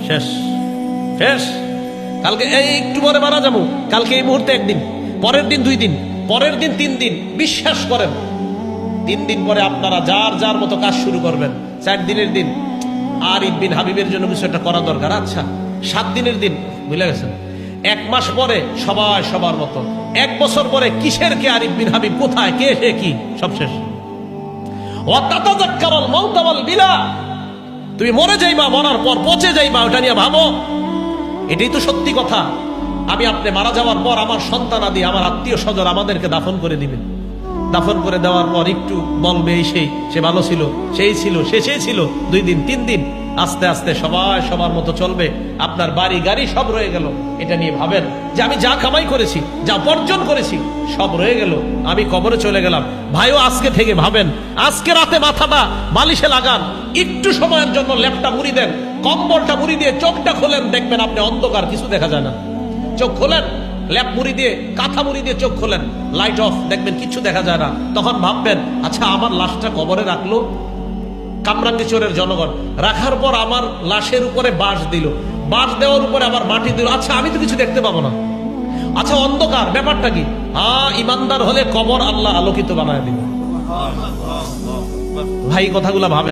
শেষ শেষ। কালকে এই একটু পরে মারা যাবো, কালকে এই মুহূর্তে একদিন, পরের দিন 2 দিন, পরের দিন 3 দিন। বিশ্বাস করেন 3 দিন পরে আপনারা যার যার মতো কাজ শুরু করবেন। 4 দিনের দিন আরিফ বিন হাবিবের জন্য কিছু একটা করা দরকার। আচ্ছা 7 দিনের দিন বুঝলে গেছেন। 1 মাস পরে সবাই সবার মতো। 1 বছর পরে কিসের কে আরিফ বিন হাবিব, কোথায় কে সে কি, সব শেষ। তুমি মরে যাইবা, মরার পর পচে যাইবা, ওটা নিয়ে ভাবো। এটাই তো সত্যি কথা। আমি আপনি মারা যাওয়ার পর আমার সন্তান আদি, আমার আত্মীয় স্বজন আমাদেরকে দাফন করে দিবেন। দাফন করে দেওয়ার পর একটু বলবে এই সেই, সে ভালো ছিল, সেই ছিল, সেই ছিল। 2 দিন 3 দিন আস্তে আস্তে সবাই সবার মতো চলবে। আপনার বাড়ি গাড়ি সব রয়ে গেল। এটা নিয়ে ভাবেন যে আমি যা কামাই করেছি, যা বর্জন করেছি, সব রয়ে গেল, আমি কবরে চলে গেলাম। ভাইও আজকে থেকে ভাবেন, আজকে রাতে মাথাটা বালিশে লাগান, একটু সময়ের জন্য ল্যাপটা মুড়ি দেন, কম্বলটা মুড়ি দিয়ে চোখটা খোলেন, দেখবেন আপনি অন্ধকার, কিছু দেখা যায় না। চোখ খোলেন, ল্যাপ মুড়ি দিয়ে, কাঁথা মুড়ি দিয়ে চোখ খোলেন, লাইট অফ, দেখবেন কিছু দেখা যায় না। তখন ভাববেন, আচ্ছা আমার লাশটা কবরে রাখলো কামরাঙ্গীরচরের জনগণ, রাখার পর আমার লাশের উপরে বাঁশ দিল, বাঁশ দেওয়ার উপরে আবার মাটি দিল। আচ্ছা আমি তো কিছু দেখতে পাবো না। আচ্ছা অন্ধকার, ব্যাপারটা কি? ইমানদার হলে কবর আল্লাহ আলোকিত বানায় দিল। ভাই কথাগুলা ভাবে।